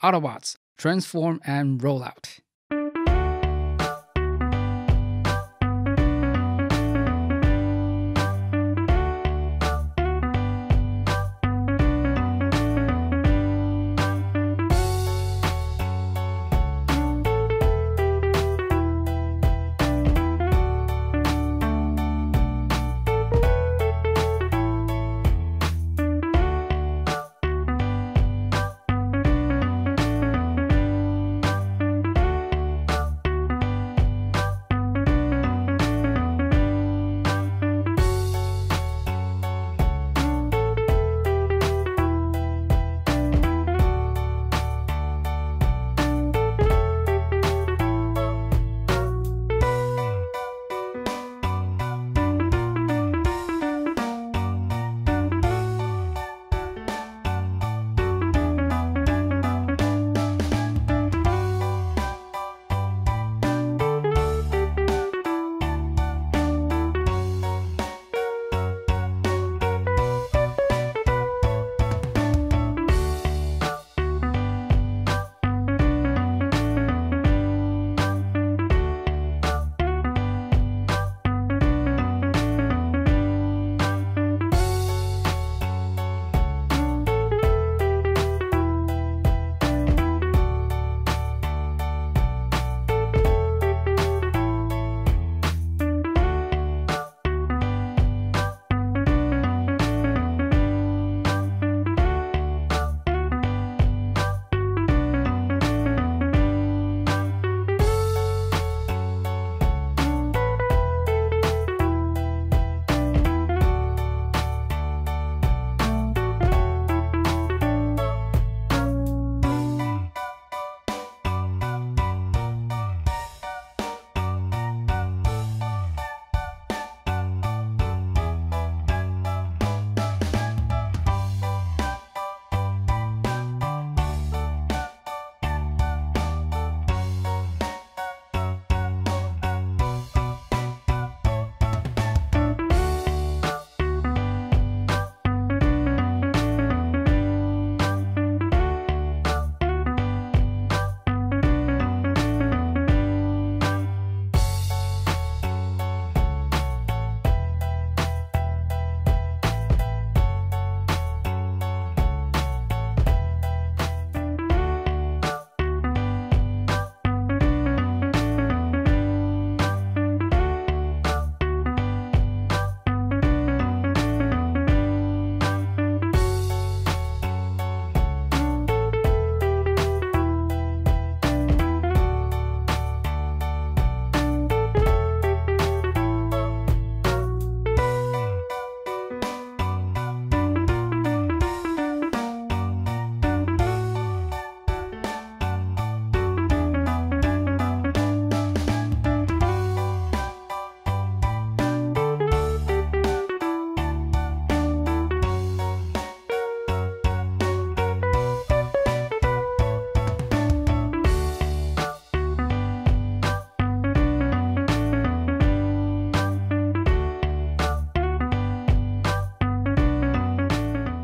Autobots, transform and roll out.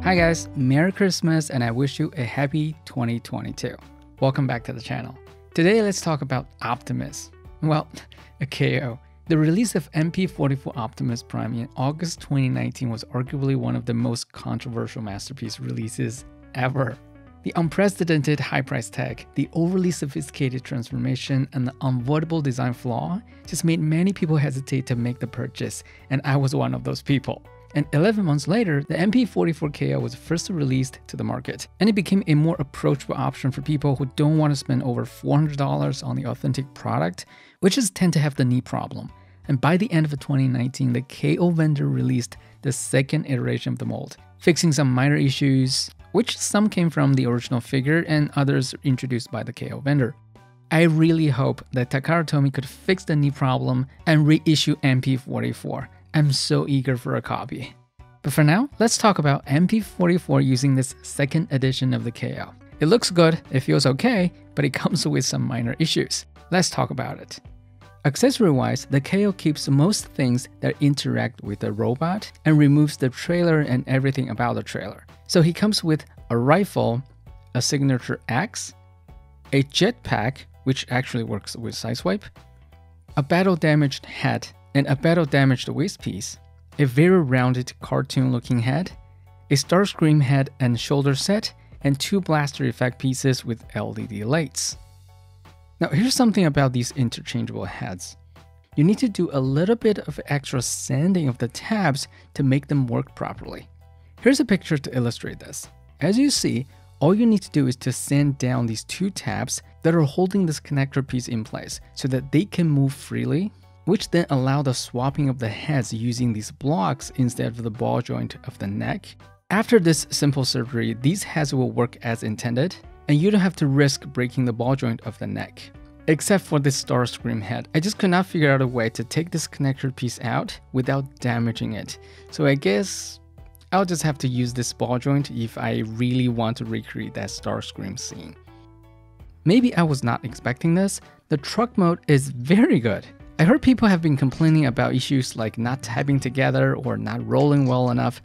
Hi guys, Merry Christmas and I wish you a happy 2022. Welcome back to the channel. Today let's talk about Optimus. Well, a KO. The release of MP-44 Optimus Prime in August 2019 was arguably one of the most controversial masterpiece releases ever. The unprecedented high price tag, the overly sophisticated transformation, and the unavoidable design flaw just made many people hesitate to make the purchase, and I was one of those people. And 11 months later, the MP-44 KO was first released to the market, and it became a more approachable option for people who don't want to spend over $400 on the authentic product, which is tend to have the knee problem. And by the end of 2019, the KO vendor released the second iteration of the mold, fixing some minor issues, which some came from the original figure and others introduced by the KO vendor. I really hope that Takara Tomy could fix the knee problem and reissue MP-44. I'm so eager for a copy. But for now, let's talk about MP-44 using this second edition of the KO. It looks good, it feels okay, but it comes with some minor issues. Let's talk about it. Accessory-wise, the KO keeps most things that interact with the robot and removes the trailer and everything about the trailer. So he comes with a rifle, a signature axe, a jetpack, which actually works with sideswipe, a battle-damaged head and a battle-damaged waist piece, a very rounded cartoon-looking head, a Starscream head and shoulder set, and 2 blaster effect pieces with LED lights. Now here's something about these interchangeable heads. You need to do a little bit of extra sanding of the tabs to make them work properly. Here's a picture to illustrate this. As you see, all you need to do is to sand down these 2 tabs that are holding this connector piece in place so that they can move freely, which then allow the swapping of the heads using these blocks instead of the ball joint of the neck. After this simple surgery, these heads will work as intended, and you don't have to risk breaking the ball joint of the neck. Except for this Starscream head, I just could not figure out a way to take this connector piece out without damaging it. So I guess I'll just have to use this ball joint if I really want to recreate that Starscream scene. Maybe I was not expecting this. The truck mode is very good. I heard people have been complaining about issues like not tabbing together or not rolling well enough.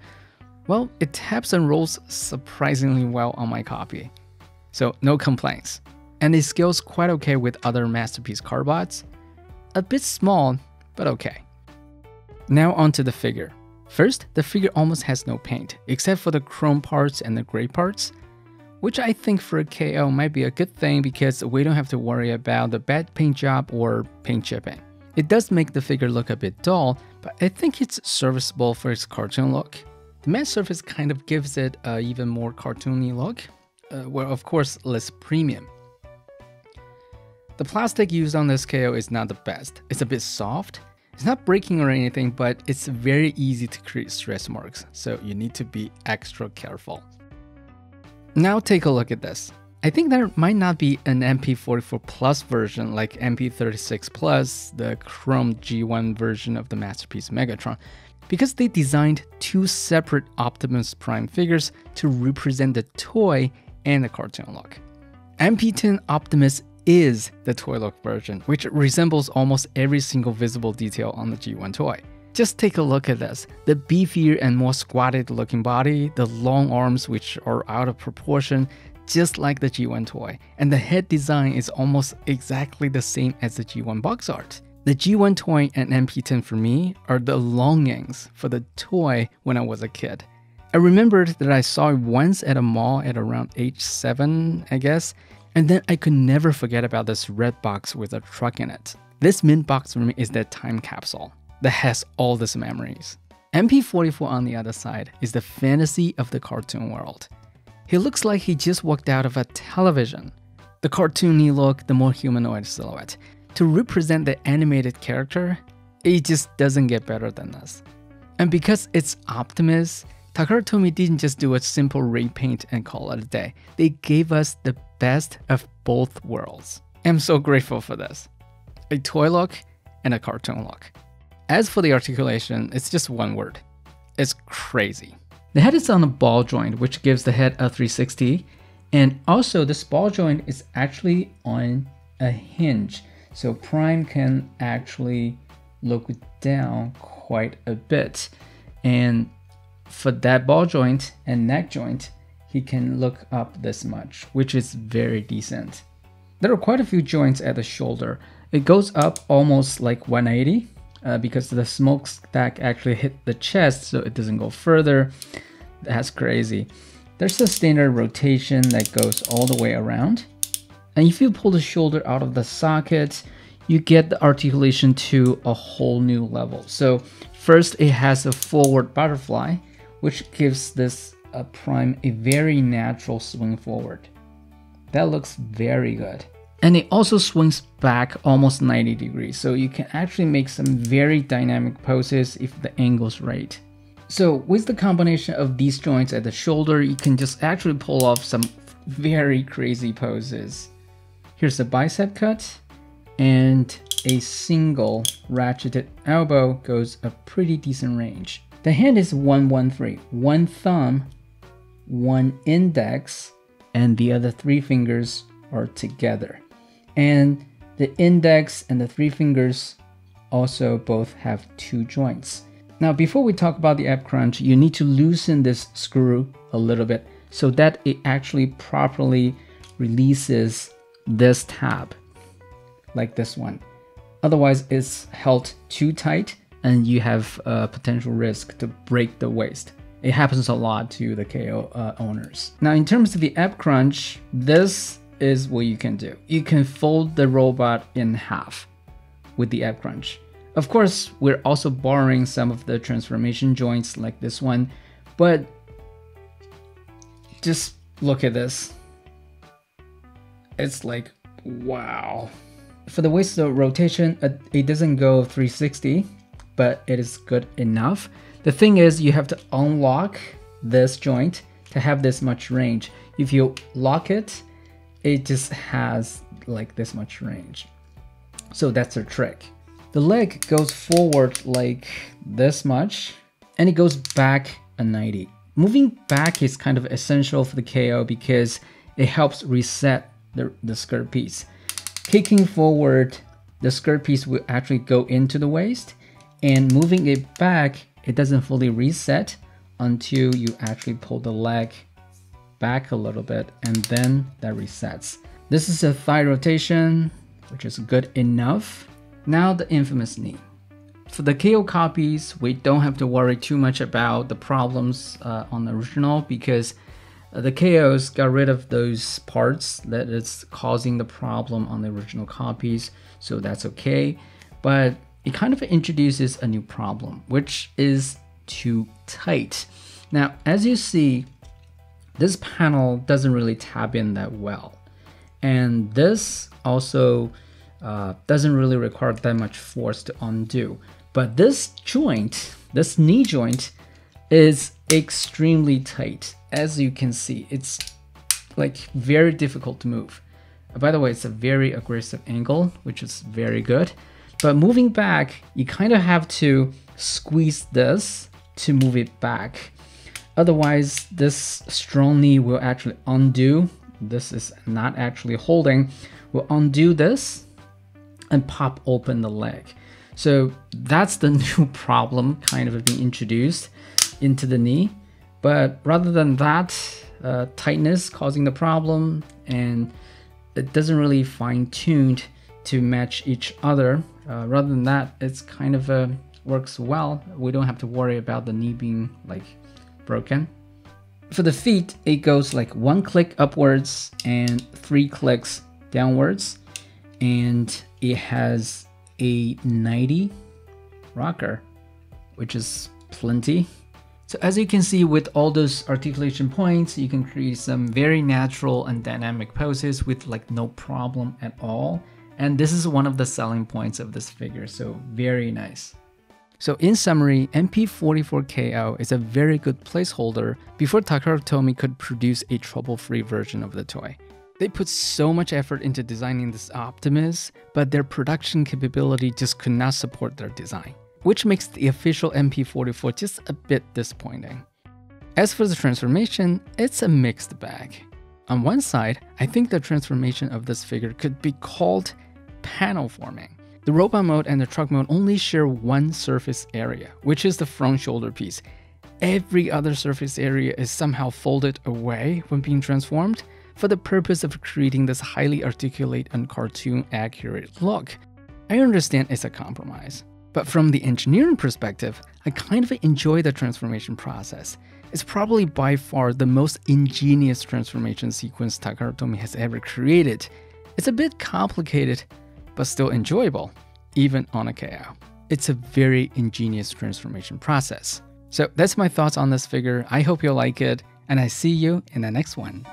Well, it taps and rolls surprisingly well on my copy. So no complaints. And it scales quite okay with other Masterpiece carbots. A bit small, but okay. Now onto the figure. First, the figure almost has no paint, except for the chrome parts and the gray parts, which I think for a KO might be a good thing because we don't have to worry about the bad paint job or paint chipping. It does make the figure look a bit dull, but I think it's serviceable for its cartoon look. The matte surface kind of gives it an even more cartoony look, well, of course, less premium. The plastic used on this KO is not the best. It's a bit soft. It's not breaking or anything, but it's very easy to create stress marks, so you need to be extra careful. Now take a look at this. I think there might not be an MP-44 Plus version like MP-36 Plus, the Chrome G1 version of the Masterpiece Megatron, because they designed 2 separate Optimus Prime figures to represent the toy and the cartoon look. MP-10 Optimus is the toy look version, which resembles almost every single visible detail on the G1 toy. Just take a look at this. The beefier and more squatted looking body, the long arms which are out of proportion, just like the G1 toy, and the head design is almost exactly the same as the G1 box art. The G1 toy and MP-10 for me are the longings for the toy when I was a kid. I remembered that I saw it once at a mall at around age 7, I guess, and then I could never forget about this red box with a truck in it. This mint box for me is that time capsule that has all these memories. MP-44 on the other side is the fantasy of the cartoon world. He looks like he just walked out of a television. The cartoony look, the more humanoid silhouette. To represent the animated character, it just doesn't get better than this. And because it's Optimus, Takara Tomy didn't just do a simple repaint and call it a day. They gave us the best of both worlds. I'm so grateful for this. A toy look and a cartoon look. As for the articulation, it's just one word. It's crazy. The head is on a ball joint, which gives the head a 360. And also this ball joint is actually on a hinge. So Prime can actually look down quite a bit. And for that ball joint and neck joint, he can look up this much, which is very decent. There are quite a few joints at the shoulder. It goes up almost like 180 because the smokestack actually hit the chest, so it doesn't go further. That's crazy. There's a standard rotation that goes all the way around. And if you pull the shoulder out of the socket, you get the articulation to a whole new level. So first it has a forward butterfly, which gives this Prime a very natural swing forward. That looks very good. And it also swings back almost 90 degrees, so you can actually make some very dynamic poses if the angle's right. So with the combination of these joints at the shoulder, you can just actually pull off some very crazy poses. Here's a bicep cut, and a single ratcheted elbow goes a pretty decent range. The hand is 1-1-3, one thumb, one index, and the other 3 fingers are together. And the index and the 3 fingers also both have 2 joints. Now, before we talk about the ab crunch, you need to loosen this screw a little bit so that it actually properly releases this tab, like this one. Otherwise, it's held too tight and you have a potential risk to break the waist. It happens a lot to the KO owners. Now, in terms of the app crunch, this is what you can do. You can fold the robot in half with the app crunch. Of course, we're also borrowing some of the transformation joints like this one, but just look at this. It's like, wow. For the waist rotation, it doesn't go 360, but it is good enough. The thing is, you have to unlock this joint to have this much range. If you lock it, it just has like this much range. So that's a trick. The leg goes forward like this much, and it goes back a 90. Moving back is kind of essential for the KO because it helps reset the skirt piece. Kicking forward, the skirt piece will actually go into the waist, and moving it back, it doesn't fully reset until you actually pull the leg back a little bit, and then that resets. This is a thigh rotation, which is good enough. Now the infamous knee. For the KO copies, we don't have to worry too much about the problems on the original because the KOs got rid of those parts that is causing the problem on the original copies, so that's okay. But it kind of introduces a new problem, which is too tight. Now, as you see, this panel doesn't really tap in that well. And this also doesn't really require that much force to undo. But this joint, this knee joint, is extremely tight. As you can see, it's like very difficult to move. By the way, it's a very aggressive angle, which is very good. But moving back, you kind of have to squeeze this to move it back. Otherwise, this strong knee will actually undo. This is not actually holding. Will undo this and pop open the leg. So that's the new problem kind of being introduced into the knee. But rather than that, tightness causing the problem, and it doesn't really fine-tuned to match each other. Rather than that, it's kind of works well. We don't have to worry about the knee being like broken. For the feet, it goes like 1 click upwards and 3 clicks downwards, and it has a 90 rocker, which is plenty. So as you can see, with all those articulation points, you can create some very natural and dynamic poses with like no problem at all. And this is one of the selling points of this figure, so very nice. So in summary, MP-44 KO is a very good placeholder before Takara Tomy could produce a trouble-free version of the toy. They put so much effort into designing this Optimus, but their production capability just could not support their design, which makes the official MP-44 just a bit disappointing. As for the transformation, it's a mixed bag. On one side, I think the transformation of this figure could be called panel forming. The robot mode and the truck mode only share one surface area, which is the front shoulder piece. Every other surface area is somehow folded away when being transformed for the purpose of creating this highly articulate and cartoon accurate look. I understand it's a compromise, but from the engineering perspective, I kind of enjoy the transformation process. It's probably by far the most ingenious transformation sequence Takara Tomy has ever created. It's a bit complicated, but still enjoyable, even on a KO. It's a very ingenious transformation process. So that's my thoughts on this figure. I hope you'll like it, and I see you in the next one.